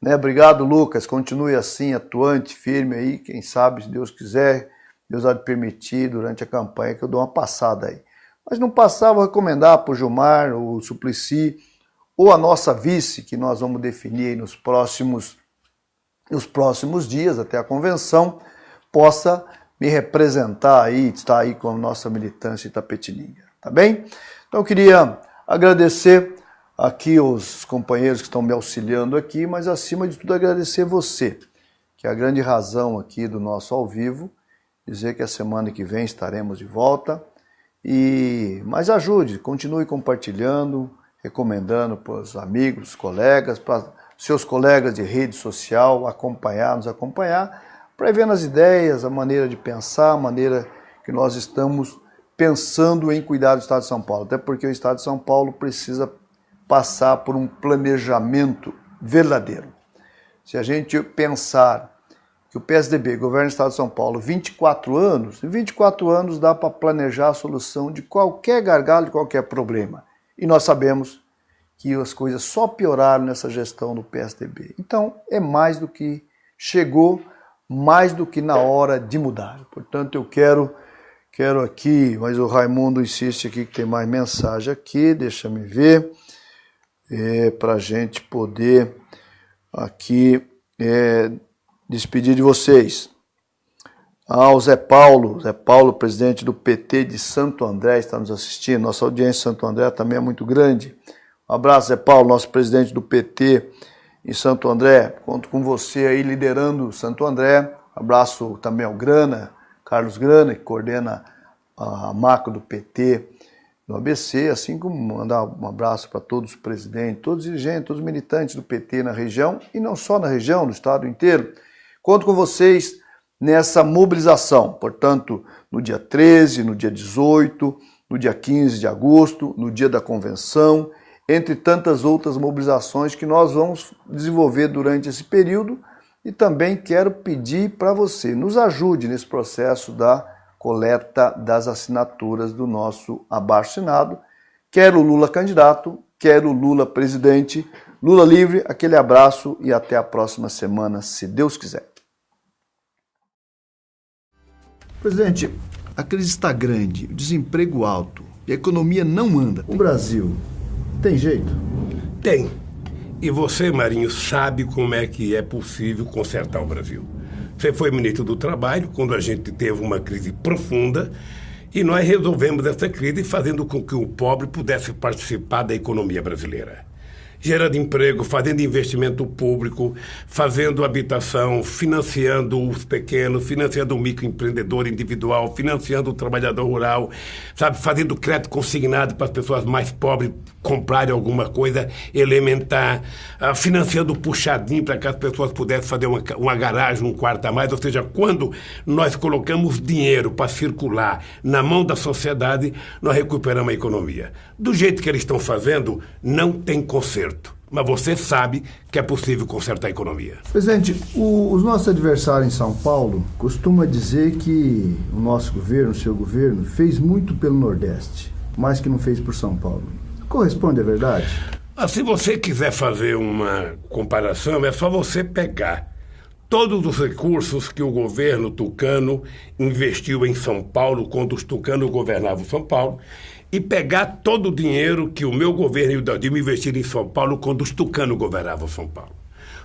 né? Obrigado, Lucas, continue assim, atuante, firme aí, quem sabe, se Deus quiser, Deus há de permitir, durante a campanha, que eu dou uma passada aí. Mas não passar, vou recomendar para o Gilmar, o Suplicy, ou a nossa vice, que nós vamos definir aí nos próximos dias, até a convenção, possa me representar aí, estar aí com a nossa militância Itapetininga. Tá bem? Então eu queria agradecer aqui os companheiros que estão me auxiliando aqui, mas acima de tudo agradecer você, que é a grande razão aqui do nosso ao vivo, dizer que a semana que vem estaremos de volta, mas ajude, continue compartilhando, recomendando para os amigos, colegas, para seus colegas de rede social nos acompanhar, para ir vendo as ideias, a maneira de pensar, a maneira que nós estamos pensando em cuidar do Estado de São Paulo, até porque o Estado de São Paulo precisa passar por um planejamento verdadeiro. Se a gente pensar que o PSDB governa o Estado de São Paulo 24 anos, em 24 anos dá para planejar a solução de qualquer gargalo, de qualquer problema. E nós sabemos que as coisas só pioraram nessa gestão do PSDB. Então, é mais do que chegou, mais do que na hora de mudar. Portanto, eu quero aqui, mas o Raimundo insiste aqui que tem mais mensagem aqui, deixa-me ver, para a gente poder aqui despedir de vocês. O Zé Paulo, presidente do PT de Santo André, está nos assistindo, nossa audiência em Santo André também é muito grande. Um abraço, Zé Paulo, nosso presidente do PT em Santo André, conto com você aí liderando Santo André. Abraço também ao Carlos Grana, que coordena a macro do PT no ABC, assim como mandar um abraço para todos os presidentes, todos os dirigentes, todos os militantes do PT na região, e não só na região, no estado inteiro. Conto com vocês nessa mobilização, portanto, no dia 13, no dia 18, no dia 15 de agosto, no dia da convenção, entre tantas outras mobilizações que nós vamos desenvolver durante esse período. E também quero pedir para você, nos ajude nesse processo da coleta das assinaturas do nosso abaixo-assinado. Quero o Lula candidato, quero o Lula presidente, Lula livre, aquele abraço e até a próxima semana, se Deus quiser. Presidente, a crise está grande, o desemprego alto e a economia não anda. O Brasil tem jeito? Tem. E você, Marinho, sabe como é que é possível consertar o Brasil. Você foi ministro do Trabalho quando a gente teve uma crise profunda e nós resolvemos essa crise fazendo com que o pobre pudesse participar da economia brasileira. Gerando emprego, fazendo investimento público, fazendo habitação, financiando os pequenos, financiando o microempreendedor individual, financiando o trabalhador rural, sabe, fazendo crédito consignado para as pessoas mais pobres comprarem alguma coisa elementar, financiando o puxadinho para que as pessoas pudessem fazer uma garagem, um quarto a mais. Ou seja, quando nós colocamos dinheiro para circular na mão da sociedade, nós recuperamos a economia. Do jeito que eles estão fazendo, não tem conserto. Mas você sabe que é possível consertar a economia. Presidente, os nossos adversários em São Paulo costumam dizer que o nosso governo, o seu governo, fez muito pelo Nordeste, mas que não fez por São Paulo. Corresponde à verdade? Se você quiser fazer uma comparação, é só você pegar todos os recursos que o governo tucano investiu em São Paulo quando os tucanos governavam São Paulo e pegar todo o dinheiro que o meu governo e o da Dilma investiram em São Paulo quando os tucanos governavam São Paulo.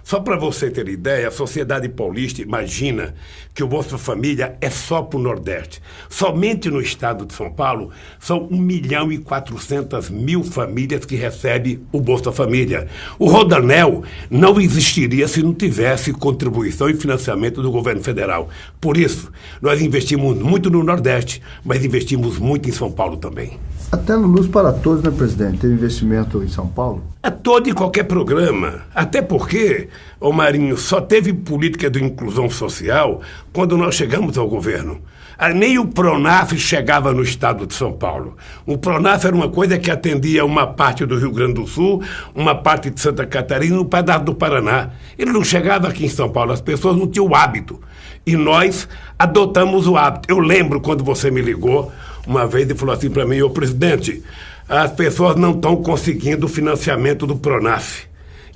Só para você ter ideia, a sociedade paulista imagina que o Bolsa Família é só para o Nordeste. Somente no estado de São Paulo são 1.400.000 famílias que recebem o Bolsa Família. O Rodanel não existiria se não tivesse contribuição e financiamento do governo federal. Por isso, nós investimos muito no Nordeste, mas investimos muito em São Paulo também. Até no Luz para Todos, né, presidente? Teve investimento em São Paulo? É todo e qualquer programa. Até porque, ô Marinho, só teve política de inclusão social quando nós chegamos ao governo. Nem o Pronaf chegava no estado de São Paulo. O Pronaf era uma coisa que atendia uma parte do Rio Grande do Sul, uma parte de Santa Catarina e um pedaço do Paraná. Ele não chegava aqui em São Paulo, as pessoas não tinham o hábito. E nós adotamos o hábito. Eu lembro quando você me ligou uma vez e falou assim para mim: ô presidente, as pessoas não estão conseguindo o financiamento do Pronaf.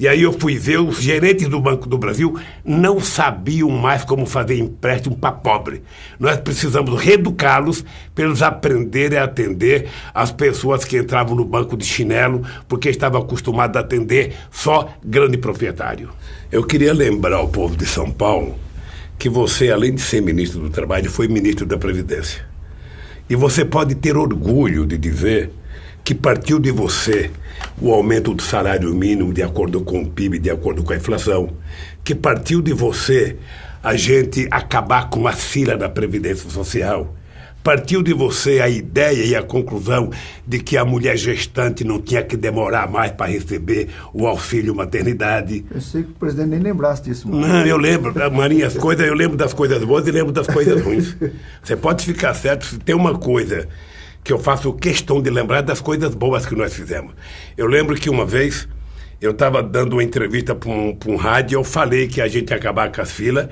E aí eu fui ver, os gerentes do Banco do Brasil não sabiam mais como fazer empréstimo para pobre. Nós precisamos reeducá-los para eles aprenderem a atender as pessoas que entravam no banco de chinelo, porque estavam acostumados a atender só grande proprietário. Eu queria lembrar ao povo de São Paulo que você, além de ser ministro do Trabalho, foi ministro da Previdência. E você pode ter orgulho de dizer que partiu de você o aumento do salário mínimo de acordo com o PIB, de acordo com a inflação, que partiu de você a gente acabar com a fila da Previdência Social, partiu de você a ideia e a conclusão de que a mulher gestante não tinha que demorar mais para receber o auxílio maternidade. Eu sei que o presidente nem lembrasse disso. Mano. Não, eu lembro, Marinha, eu lembro das coisas boas e lembro das coisas ruins. Você pode ficar certo, se tem uma coisa que eu faço questão de lembrar das coisas boas que nós fizemos. Eu lembro que uma vez eu estava dando uma entrevista para um rádio e eu falei que a gente ia acabar com as filas.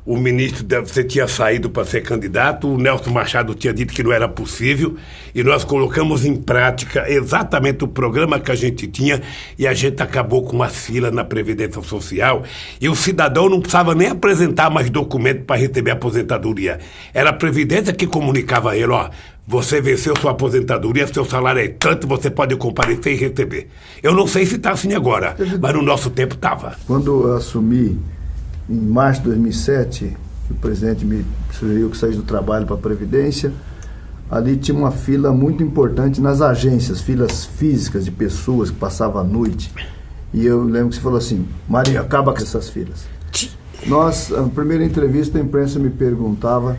O ministro, você tinha saído para ser candidato, o Nelson Machado tinha dito que não era possível, e nós colocamos em prática exatamente o programa que a gente tinha, e a gente acabou com as filas na Previdência Social, e o cidadão não precisava nem apresentar mais documento para receber a aposentadoria. Era a Previdência que comunicava a ele: ó, você venceu sua aposentadoria, seu salário é tanto, você pode comparecer e receber. Eu não sei se está assim agora, mas no nosso tempo estava. Quando eu assumi, em março de 2007, o presidente me sugeriu que saísse do trabalho para a Previdência, ali tinha uma fila muito importante nas agências, filas físicas de pessoas que passavam a noite. E eu lembro que você falou assim: Maria, acaba com essas filas. Na primeira entrevista, a imprensa me perguntava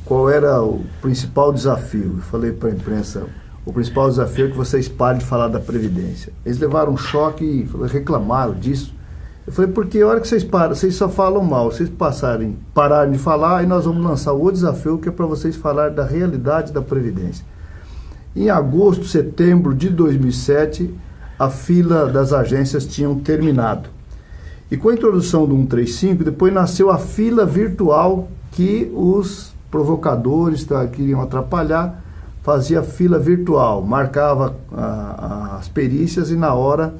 qual era o principal desafio. Eu falei para a imprensa: o principal desafio é que vocês parem de falar da Previdência. Eles levaram um choque e reclamaram disso. Eu falei: porque a hora que vocês param, vocês só falam mal. Vocês pararem de falar, aí nós vamos lançar o desafio, que é para vocês falar da realidade da Previdência. Em agosto, setembro de 2007, a fila das agências tinham terminado. E com a introdução do 135, depois nasceu a fila virtual, que os provocadores queriam atrapalhar, fazia fila virtual, marcava as perícias e na hora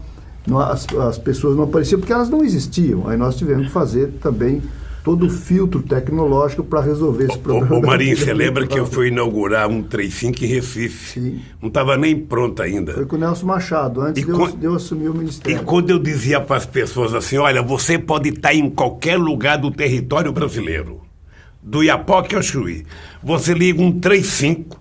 as pessoas não apareciam porque elas não existiam. Aí nós tivemos que fazer também todo o filtro tecnológico para resolver esse problema. Ô Marinho, você lembra que eu fui inaugurar 135 em Recife? Sim. Não estava nem pronto ainda. Foi com o Nelson Machado, antes de eu assumir o ministério. E quando eu dizia para as pessoas assim: olha, você pode estar em qualquer lugar do território brasileiro, do Iapoque ao Chuí, você liga 135,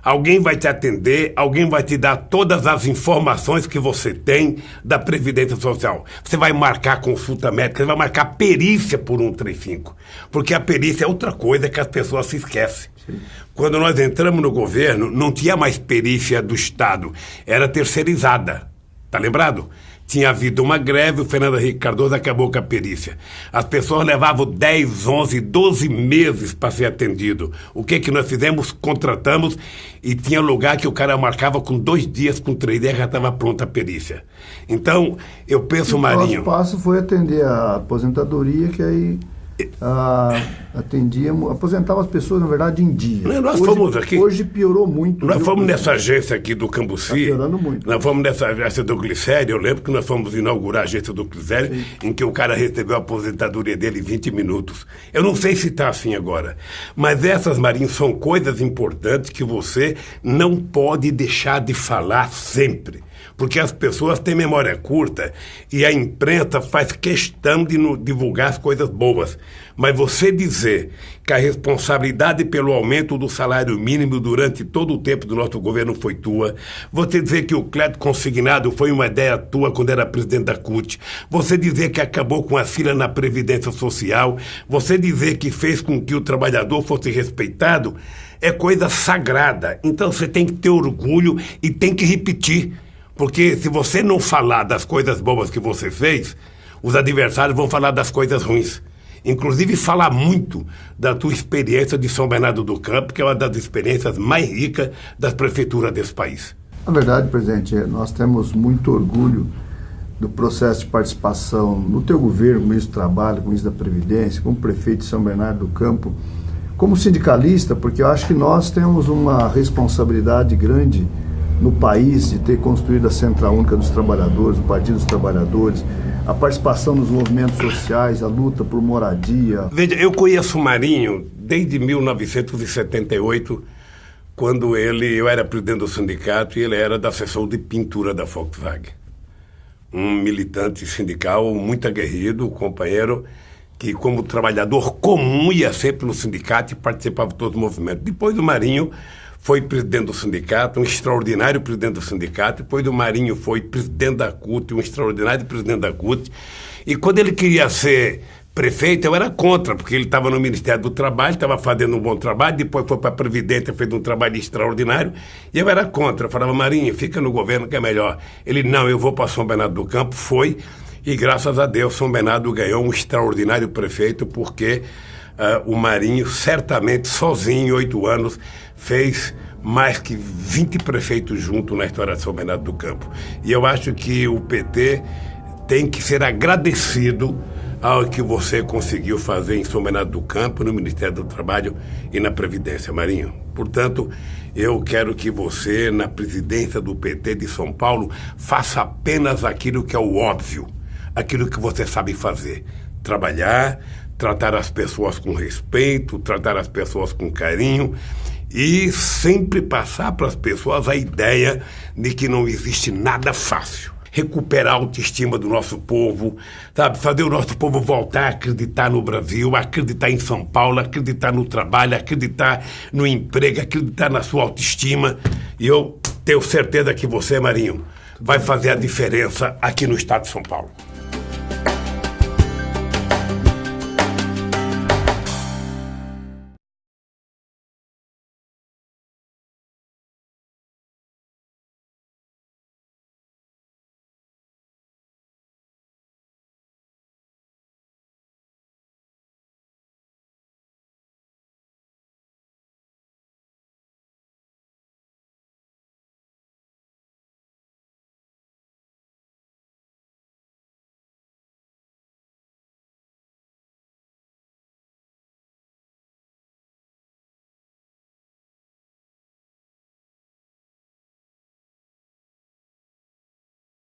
alguém vai te atender, alguém vai te dar todas as informações que você tem da Previdência Social. Você vai marcar consulta médica, você vai marcar perícia por 135. Porque a perícia é outra coisa que as pessoas se esquecem. Sim. Quando nós entramos no governo, não tinha mais perícia do Estado, era terceirizada. Tá lembrado? tinha havido uma greve, o Fernando Henrique Cardoso acabou com a perícia. As pessoas levavam 10, 11, 12 meses para ser atendido. O que nós fizemos? Contratamos e tinha lugar que o cara marcava com 2 dias, com 3 dias já estava pronta a perícia. Então, eu penso, Marinho... O passo foi atender a aposentadoria, que aí... aposentava as pessoas, na verdade, em dia. Hoje piorou muito. Nós fomos nessa agência aqui do Cambuci. Está piorando muito. Nós fomos nessa agência do Glicério. Eu lembro que nós fomos inaugurar a agência do Glicério, em que o cara recebeu a aposentadoria dele em 20 minutos. Eu não sei se está assim agora. Mas essas, Marinho, são coisas importantes que você não pode deixar de falar sempre. Porque as pessoas têm memória curta e a imprensa faz questão de divulgar as coisas boas. Mas você dizer que a responsabilidade pelo aumento do salário mínimo durante todo o tempo do nosso governo foi tua, você dizer que o crédito consignado foi uma ideia tua quando era presidente da CUT, você dizer que acabou com a fila na Previdência Social, você dizer que fez com que o trabalhador fosse respeitado, é coisa sagrada. Então você tem que ter orgulho e tem que repetir. Porque se você não falar das coisas boas que você fez, os adversários vão falar das coisas ruins. Inclusive, falar muito da tua experiência de São Bernardo do Campo, que é uma das experiências mais ricas das prefeituras desse país. Na verdade, presidente, nós temos muito orgulho do processo de participação no teu governo, com o ministro do Trabalho, com o ministro da Previdência, como prefeito de São Bernardo do Campo, como sindicalista, porque eu acho que nós temos uma responsabilidade grande no país de ter construído a Central Única dos Trabalhadores, o Partido dos Trabalhadores, a participação nos movimentos sociais, a luta por moradia. Veja, eu conheço o Marinho desde 1978, quando eu era presidente do sindicato e ele era da seção de pintura da Volkswagen. Um militante sindical muito aguerrido, companheiro, que como trabalhador comum ia sempre no sindicato e participava de todo o movimento. Depois do Marinho foi presidente do sindicato, um extraordinário presidente do sindicato. Depois do Marinho foi presidente da CUT, um extraordinário presidente da CUT. E quando ele queria ser prefeito, eu era contra, porque ele estava no Ministério do Trabalho, estava fazendo um bom trabalho, depois foi para a Previdência, fez um trabalho extraordinário, e eu era contra. Eu falava, Marinho, fica no governo que é melhor. Ele, não, eu vou para São Bernardo do Campo. Foi, e graças a Deus São Bernardo ganhou um extraordinário prefeito, porque o Marinho, certamente, sozinho, em 8 anos, fez mais que 20 prefeitos juntos na história de São Bernardo do Campo. E eu acho que o PT tem que ser agradecido ao que você conseguiu fazer em São Bernardo do Campo, no Ministério do Trabalho e na Previdência, Marinho. Portanto, eu quero que você, na presidência do PT de São Paulo, faça apenas aquilo que é o óbvio, aquilo que você sabe fazer. Trabalhar, tratar as pessoas com respeito, tratar as pessoas com carinho e sempre passar para as pessoas a ideia de que não existe nada fácil. Recuperar a autoestima do nosso povo, sabe? Fazer o nosso povo voltar a acreditar no Brasil, acreditar em São Paulo, acreditar no trabalho, acreditar no emprego, acreditar na sua autoestima. E eu tenho certeza que você, Marinho, vai fazer a diferença aqui no estado de São Paulo.